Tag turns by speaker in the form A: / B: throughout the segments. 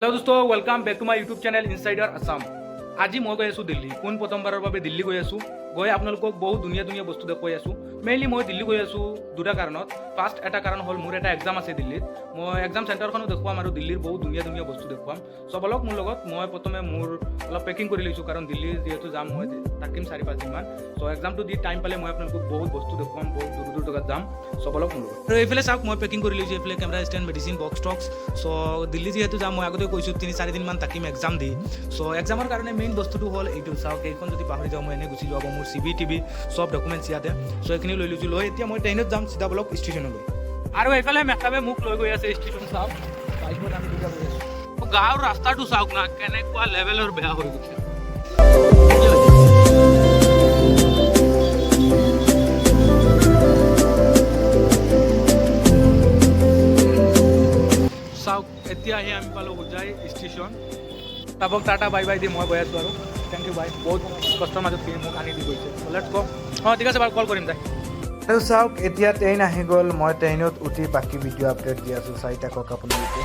A: Hello दोस्तों welcome back to my YouTube channel insider Assam. আজি মই গৈ আছোঁ দিল্লী। কোন প্ৰথমবাৰৰ বাবে দিল্লী গৈ আছোঁ, গৈ আপোনালোকক বহুত ধুনীয়া বস্তু দেখুৱাই আছোঁ। মেইনলি মই দিল্লী গৈ আছোঁ দুটা কাৰণত। ফাৰ্ষ্ট এটা কাৰণ হ'ল মোৰ এটা এক্সাম আছে দিল্লীত। মই এক্সাম চেণ্টাৰখনো দেখুৱাম আৰু দিল্লীৰ বহুত ধুনীয়া বস্তু দেখুৱাম। চ' বলক মোৰ লগত। মই প্ৰথমে মোৰ অলপ পেকিং কৰি লৈছোঁ কাৰণ দিল্লী যিহেতু যাম মই থাকিম 4-5 দিনমান। চ' এক্সামটো দি টাইম পালে মই আপোনালোকক বহুত বস্তু দেখুৱাম, বহুত দূৰ জেগাত যাম। চ' বলক মোৰ লগত। আৰু এইফালে চাওক মই পেকিং কৰি লৈছোঁ, এইফালে কেমেৰা ষ্টেণ্ড, মেডিচিন বক্স টক্স। চ' দিল্লী যিহেতু যাম মই আগতে কৈছোঁ 3-4 দিনমান থাকিম এক্সাম দি। চ' এক্সামৰ কাৰণে মেইন বস্তুটো হ'ল এইটো চাওক, এইখন যদি পাহৰি যাওঁ মই এনেই গুচি যাব মোৰ CV টিভি চব ডকুমেণ্টছ ইয়াতে। চ' এইখিনি লৈ লৈছোঁ। লৈ এতিয়া মই ট্ৰেইনত যাম চিধা বলক ষ্টেচনলৈ। আৰু এইফালে মেকআপে মোক লৈ গৈ আছে ষ্টেচন চাওক। বাইকত আমি দুটা গৈ আছোঁ। গাঁৱৰ ৰাস্তাটো চাওক না কেনেকুৱা লেভেলৰ বেয়া হৈ গৈছে। চাওক এতিয়া আহি আমি পালোঁ উজাই station. চাবক tata bye by the মই গৈ আছোঁ আৰু থেংক ইউ বাই। বহুত কষ্টৰ মাজত মোক আনি দি গৈছে। লেটছ গ'। অঁ ঠিক আছে বাৰু কল কৰিম তাই।
B: আৰু চাওক এতিয়া ট্ৰেইন আহি গ'ল। মই ট্ৰেইনত উঠি বাকী ভিডিঅ' আপডেট দি আছোঁ, চাই থাকক আপোনালোকে।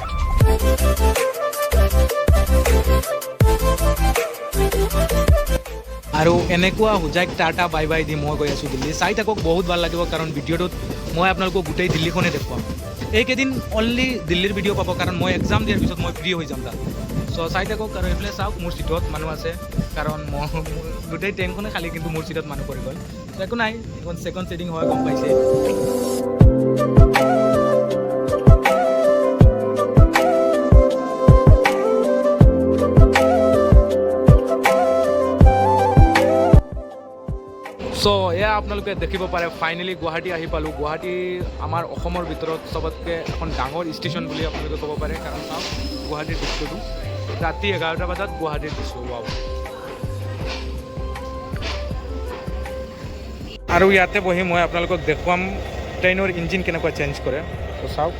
A: আৰু এনেকুৱা হুজাইক টাটা বাই বাই দি মই গৈ আছোঁ দিল্লী। চাই থাকক বহুত ভাল লাগিব কাৰণ ভিডিঅ'টোত মই আপোনালোকক গোটেই দিল্লীখনেই দেখুৱাম। এইকেইদিন অনলি দিল্লীৰ ভিডিঅ' পাব কাৰণ মই এক্সাম দিয়াৰ পিছত মই ফ্ৰী হৈ যাম তাত। চ' চাই থাকক। আৰু এইফালে চাওক মোৰ চিটত মানুহ আছে কাৰণ মই গোটেই ট্ৰেইনখনে খালী কিন্তু মোৰ চিটত মানুহ পৰি গ'ল। চ' একো নাই, এখন ছেকেণ্ড ছিটিং হয় গম পাইছে। চ' এয়া আপোনালোকে দেখিব পাৰে ফাইনেলি গুৱাহাটী আহি পালোঁ। গুৱাহাটী আমাৰ অসমৰ ভিতৰত চবতকৈ এখন ডাঙৰ ষ্টেচন বুলি আপোনালোকে ক'ব পাৰে কাৰণ চাওক গুৱাহাটীৰ দৃশ্যটো ৰাতি 11টা বজাত গুৱাহাটীৰ দৃশ্য। ৱাও। আৰু ইয়াতে বহি মই আপোনালোকক দেখুৱাম ট্ৰেইনৰ ইঞ্জিন কেনেকুৱা চেঞ্জ কৰে। ত' চাওক।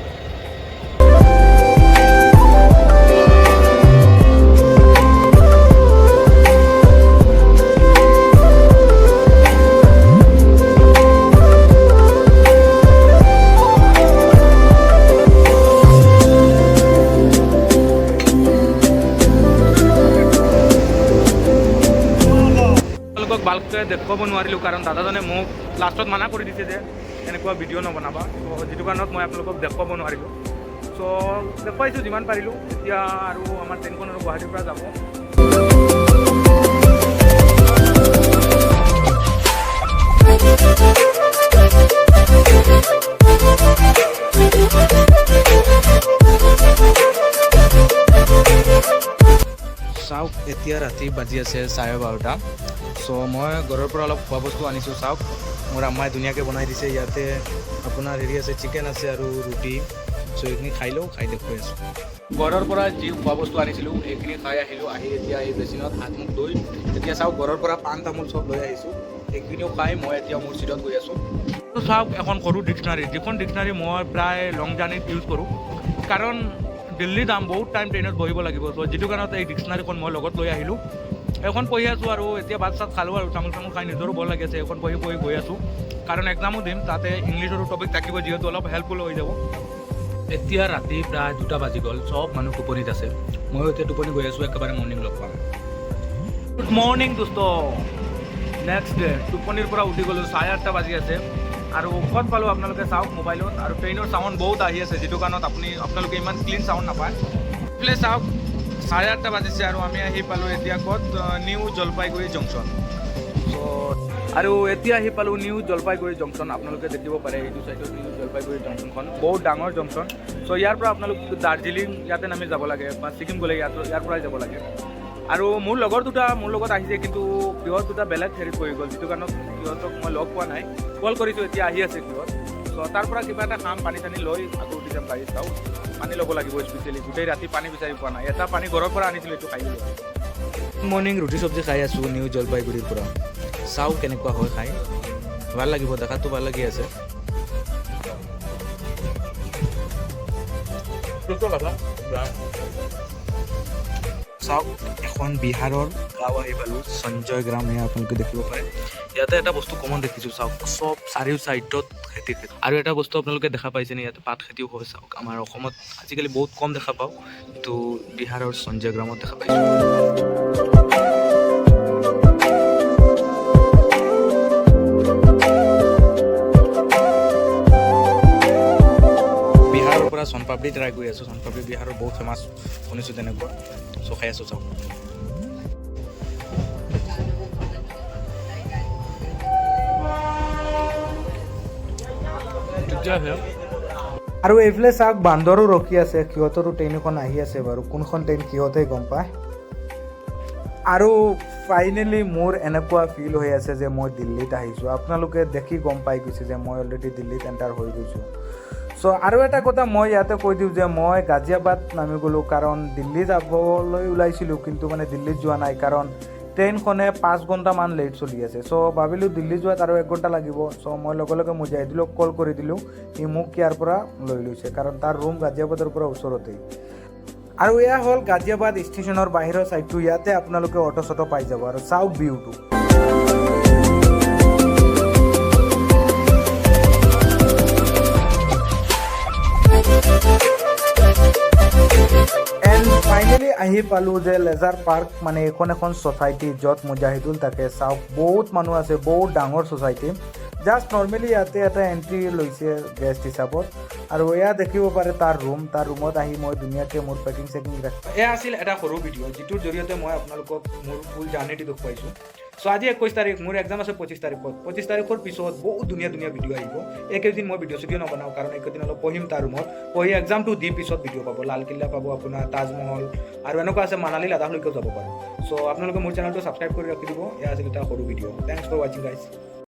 A: ভালকৈ দেখুৱাব নোৱাৰিলোঁ কাৰণ দাদাজনে মোক লাষ্টত মানা কৰি দিছে যে এনেকুৱা ভিডিঅ' নবনাবা। ত' যিটো কাৰণত মই আপোনালোকক দেখুৱাব নোৱাৰিলোঁ। চ' দেখুৱাইছোঁ যিমান পাৰিলোঁ। এতিয়া আৰু আমাৰ ট্ৰেইনখন আৰু গুৱাহাটীৰ পৰা যাব। চাওক এতিয়া ৰাতি বাজি আছে 12:30। চ' মই ঘৰৰ পৰা অলপ খোৱা বস্তু আনিছোঁ। চাওক মোৰ আম্মাই ধুনীয়াকৈ বনাই দিছে। ইয়াতে আপোনাৰ হেৰি আছে, চিকেন আছে আৰু ৰুটি। চ' এইখিনি খাই লওঁ, খাই দেখুৱাই আছোঁ। ঘৰৰ পৰা যি খোৱা বস্তু আনিছিলোঁ এইখিনি খাই আহিলোঁ। আহি এতিয়া এই বেচিনত হাত মুখ ধুই এতিয়া চাওক ঘৰৰ পৰা পাণ তামোল চব লৈ আহিছোঁ। এইখিনিও খাই মই এতিয়া মোৰ চিটত গৈ আছোঁ। চাওক এখন সৰু ডিক্সনাৰী, যিখন ডিক্সনাৰী মই প্ৰায় লং জাৰ্ণিত ইউজ কৰোঁ কাৰণ দিল্লী যাম, বহুত টাইম ট্ৰেইনত বহিব লাগিব। চ' যিটো কাৰণত এই ডিক্সনাৰীখন মই লগত লৈ আহিলোঁ। এখন পঢ়ি আছোঁ আৰু এতিয়া ভাত চাত খালোঁ আৰু তামোল চামোল খাই নিজৰো ভাল লাগি আছে। এখন পঢ়ি গৈ আছোঁ কাৰণ এক্সামো দিম, তাতে ইংলিছৰো টপিক থাকিব যিহেতু অলপ হেল্পফুল হৈ যাব। এতিয়া ৰাতি প্ৰায় 2টা বাজি গ'ল। চব মানুহ টোপনিত আছে। ময়ো এতিয়া টোপনি গৈ আছোঁ। একেবাৰে মৰ্ণিং লগ পাম। গুড মৰ্ণিং দোস্ত। নেক্সট ডে টোপনিৰ পৰা উঠি গ'লোঁ। 8:30 বাজি আছে আৰু ক'ত পালোঁ আপোনালোকে চাওক মোবাইলত। আৰু ট্ৰেইনৰ চাউণ্ড বহুত আহি আছে যিটো কাৰণত আপোনালোকে ইমান ক্লিন চাউণ্ড নাপায়। এইফালে চাওক 8:30 বাজিছে আৰু আমি আহি পালোঁ এতিয়া ক'ত, নিউ জলপাইগুৰি জংচন। চ' আৰু এতিয়া আহি পালোঁ নিউ জলপাইগুৰি জংচন। আপোনালোকে দেখিব পাৰে এইটো চাইডত নিউ জলপাইগুৰি জংচনখন বহুত ডাঙৰ জংচন। চ' ইয়াৰ পৰা আপোনালোক দাৰ্জিলিং ইয়াতে নামি যাব লাগে বা ছিকিম গ'লে ইয়াৰ পৰাই যাব লাগে। আৰু মোৰ লগৰ দুটা মোৰ লগত আহিছে কিন্তু সিহঁত দুটা বেলেগ হেৰিত পৰি গ'ল যিটো কাৰণত সিহঁতক মই লগ পোৱা নাই। কল কৰিছোঁ, এতিয়া আহি আছে সিহঁত। চ' তাৰ পৰা কিবা এটা খাম, পানী চানী লৈ আকৌ উঠি যাম গাড়ীত। চাওঁ পানী ল'ব লাগিব স্পেচিয়েলি, গোটেই ৰাতি পানী বিচাৰি পোৱা নাই। এটা পানী ঘৰৰ পৰা আনিছিলোঁ, এইটো খাই দিলোঁ। মৰ্ণিং ৰুটি চব্জি খাই আছোঁ নিউ জলপাইগুৰিৰ পৰা। চাওঁ কেনেকুৱা হয় খাই, ভাল লাগিব, দেখাতটো ভাল লাগি আছে। চাওক এখন বিহাৰৰ গাঁও আহি পালোঁ সঞ্জয় গ্ৰাম এয়া আপোনালোকে দেখিব পাৰে ইয়াতে এটা বস্তু কমন দেখিছোঁ চাওক চব চাৰিও ছাইডত খেতি আৰু এটা বস্তু আপোনালোকে দেখা পাইছে নে ইয়াতে পাত খেতিও হয় চাওক আমাৰ অসমত আজিকালি বহুত কম দেখা পাওঁ কিন্তু বিহাৰৰ সঞ্জয় গ্ৰামত দেখা পাইছোঁ বিহাৰৰ পৰা চনপাপড়ি ট্ৰাই কৰি আছোঁ চনপাপড়ি বিহাৰৰ বহুত ফেমাছ শুনিছোঁ তেনেকুৱা চ' খাই আছোঁ চাওক
B: আৰু এইফালে চাওক বান্দৰো ৰখি আছে সিহঁতৰো ট্ৰেইন এখন আহি আছে বাৰু কোনখন ট্ৰেইন সিহঁতেই গম পায় আৰু ফাইনেলি মোৰ এনেকুৱা ফিল হৈ আছে যে মই দিল্লীত আহিছোঁ আপোনালোকে দেখি গম পাই গৈছে যে মই অলৰেডি দিল্লীত এণ্টাৰ হৈ গৈছোঁ চ' আৰু এটা কথা মই ইয়াতে কৈ দিওঁ যে মই গাজিয়াবাদ নামি গ'লোঁ কাৰণ দিল্লী যাবলৈ ওলাইছিলোঁ কিন্তু মানে দিল্লীত যোৱা নাই কাৰণ ট্ৰেইনখনে 5 ঘণ্টামান লেট চলি আছে চ' ভাবিলোঁ দিল্লী যোৱাত আৰু 1 ঘণ্টা লাগিব চ' মই লগে লগে মুজাহিদুলক কল কৰি দিলোঁ সি মোক ইয়াৰ পৰা লৈ লৈছে কাৰণ তাৰ ৰুম গাজিয়াবাদৰ পৰা ওচৰতেই আৰু এয়া হ'ল গাজিয়াবাদ ষ্টেচনৰ বাহিৰৰ ছাইডটো ইয়াতে আপোনালোকে অটো চটো পাই যাব আৰু চাওক ভিউটো এণ্ড ফাইনেলি আহি পালোঁ যে লেজাৰ পাৰ্ক মানে এখন ছ'চাইটি য'ত মুজাহিদুল থাকে চাওক বহুত মানুহ আছে বহুত ডাঙৰ ছ'চাইটি জাষ্ট নৰ্মেলি ইয়াতে এটা এণ্ট্ৰি লৈছে গেষ্ট হিচাপত আৰু এয়া দেখিব পাৰে তাৰ ৰুমত আহি মই ধুনীয়াকৈ মোৰ পেকিং চেকিং ৰাখি এয়া আছিল এটা সৰু ভিডিঅ' যিটোৰ জৰিয়তে মই আপোনালোকক মোৰ ফুল জাৰ্ণিটো দেখুৱাইছোঁ চ' আজি 21 তাৰিখ মোৰ এক্সাম আছে 25 তাৰিখত 25 তাৰিখৰ পিছত বহুত ধুনীয়া ভিডিঅ' আহিব এইকেইদিন মই ভিডিঅ' চিডিঅ' নবনাওঁ কাৰণ এইকেইদিন অলপ পঢ়িম তাৰ ৰুমত পঢ়ি এক্সামটো দি পিছত ভিডিঅ' পাব লালকিল্লা পাব আপোনাৰ তাজমহল আৰু এনেকুৱা আছে মানালী লাডাখলৈকেও যাব পাৰোঁ চ' আপোনালোকে মোৰ চেনেলটো ছাবস্ক্ৰাইব কৰি ৰাখি দিব এয়া আছিল এটা সৰু ভিডিঅ' থেংকছ ফৰ ৱাচিং গাইজ